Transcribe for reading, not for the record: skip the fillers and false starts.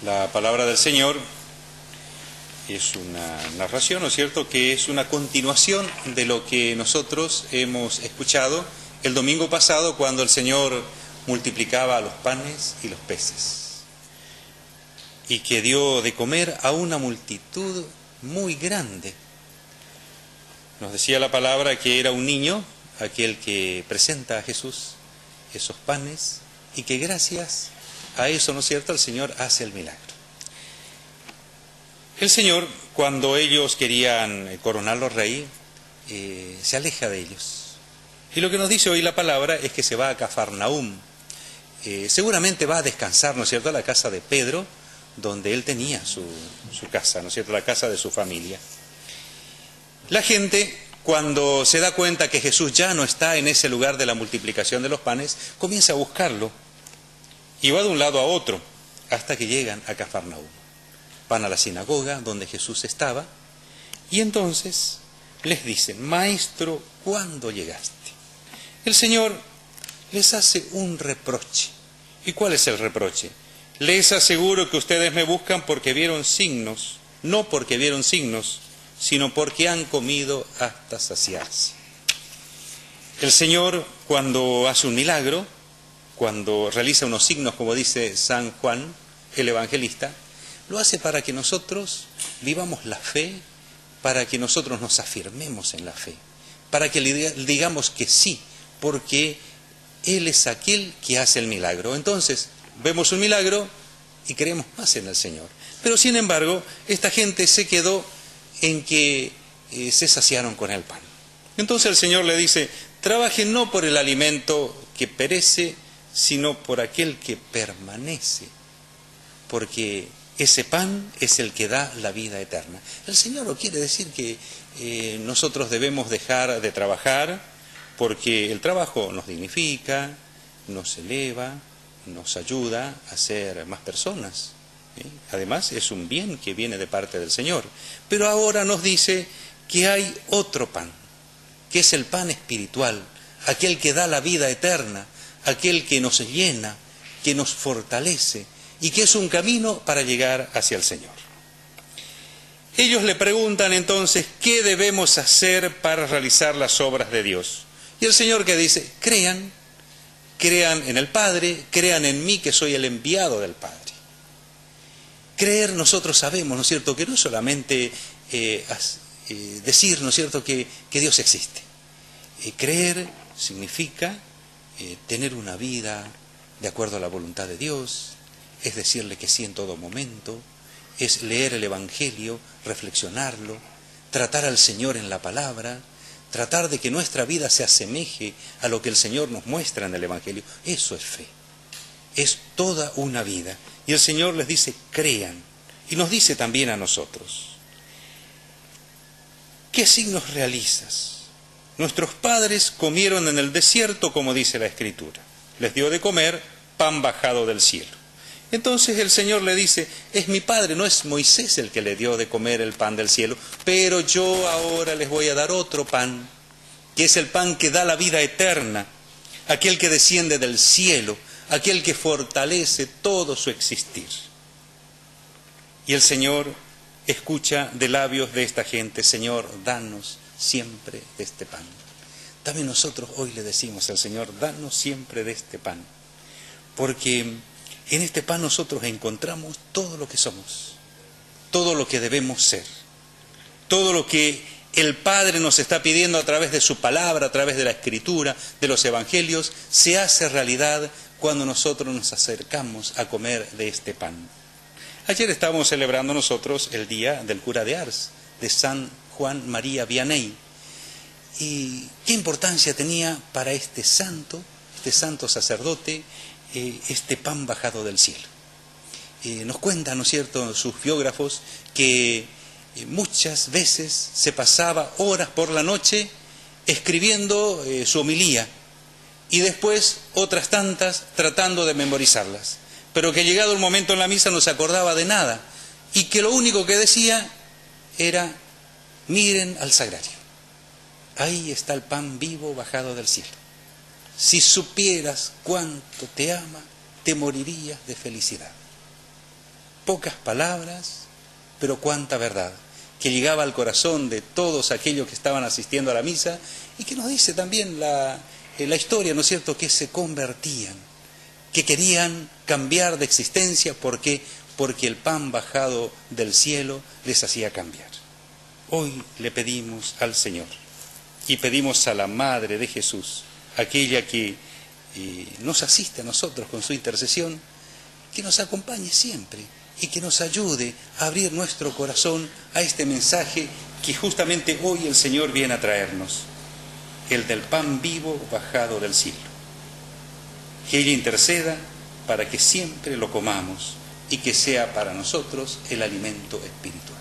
La palabra del Señor es una narración, ¿no es cierto?, que es una continuación de lo que nosotros hemos escuchado el domingo pasado cuando el Señor multiplicaba los panes y los peces y que dio de comer a una multitud muy grande. Nos decía la palabra que era un niño aquel que presenta a Jesús esos panes y que gracias a eso, ¿no es cierto?, el Señor hace el milagro. El Señor, cuando ellos querían coronarlo rey, se aleja de ellos. Y lo que nos dice hoy la palabra es que se va a Cafarnaúm. Seguramente va a descansar, ¿no es cierto?, a la casa de Pedro, donde él tenía su casa, ¿no es cierto?, la casa de su familia. La gente, cuando se da cuenta que Jesús ya no está en ese lugar de la multiplicación de los panes, comienza a buscarlo. Y va de un lado a otro, hasta que llegan a Cafarnaúm. Van a la sinagoga donde Jesús estaba, y entonces les dicen: Maestro, ¿cuándo llegaste? El Señor les hace un reproche. ¿Y cuál es el reproche? Les aseguro que ustedes me buscan porque vieron signos, no porque vieron signos, sino porque han comido hasta saciarse. El Señor, cuando hace un milagro, cuando realiza unos signos, como dice San Juan, el evangelista, lo hace para que nosotros vivamos la fe, para que nosotros nos afirmemos en la fe, para que le digamos que sí, porque Él es aquel que hace el milagro. Entonces, vemos un milagro y creemos más en el Señor. Pero sin embargo, esta gente se quedó en que se saciaron con el pan. Entonces el Señor le dice: trabajen no por el alimento que perece, sino por aquel que permanece, porque ese pan es el que da la vida eterna. El Señor no quiere decir que nosotros debemos dejar de trabajar, porque el trabajo nos dignifica, nos eleva, nos ayuda a ser más personas. Además, es un bien que viene de parte del Señor. Pero ahora nos dice que hay otro pan, que es el pan espiritual, aquel que da la vida eterna, aquel que nos llena, que nos fortalece y que es un camino para llegar hacia el Señor. Ellos le preguntan entonces: ¿qué debemos hacer para realizar las obras de Dios? Y el Señor, que dice: crean en el Padre, crean en mí, que soy el enviado del Padre. Creer, nosotros sabemos, ¿no es cierto?, que no es solamente decir, ¿no es cierto?, que Dios existe. Creer significa tener una vida de acuerdo a la voluntad de Dios, es decirle que sí en todo momento, es leer el Evangelio, reflexionarlo, tratar al Señor en la palabra, tratar de que nuestra vida se asemeje a lo que el Señor nos muestra en el Evangelio. Eso es fe, es toda una vida. Y el Señor les dice: crean. Y nos dice también a nosotros: ¿qué signos realizas? Nuestros padres comieron en el desierto, como dice la Escritura. Les dio de comer pan bajado del cielo. Entonces el Señor le dice: es mi Padre, no es Moisés el que le dio de comer el pan del cielo, pero yo ahora les voy a dar otro pan, que es el pan que da la vida eterna, aquel que desciende del cielo, aquel que fortalece todo su existir. Y el Señor escucha de labios de esta gente: Señor, danos siempre de este pan. También nosotros hoy le decimos al Señor: danos siempre de este pan, porque en este pan nosotros encontramos todo lo que somos, todo lo que debemos ser, todo lo que el Padre nos está pidiendo a través de su palabra, a través de la Escritura, de los Evangelios, se hace realidad cuando nosotros nos acercamos a comer de este pan. Ayer estábamos celebrando nosotros el día del cura de Ars, de San Juan María Vianney. Y qué importancia tenía para este santo sacerdote, este pan bajado del cielo. Nos cuentan, ¿no es cierto?, sus biógrafos, que muchas veces se pasaba horas por la noche escribiendo su homilía y después otras tantas tratando de memorizarlas, pero que llegado el momento en la misa no se acordaba de nada y que lo único que decía era: miren al sagrario, ahí está el pan vivo bajado del cielo. Si supieras cuánto te ama, te morirías de felicidad. pocas palabras, pero cuánta verdad, que llegaba al corazón de todos aquellos que estaban asistiendo a la misa, y que nos dice también la historia, ¿no es cierto?, que se convertían, que querían cambiar de existencia. ¿Por qué? Porque el pan bajado del cielo les hacía cambiar. Hoy le pedimos al Señor y pedimos a la Madre de Jesús, aquella que nos asiste a nosotros con su intercesión, que nos acompañe siempre y que nos ayude a abrir nuestro corazón a este mensaje que justamente hoy el Señor viene a traernos, el del pan vivo bajado del cielo. Que ella interceda para que siempre lo comamos y que sea para nosotros el alimento espiritual.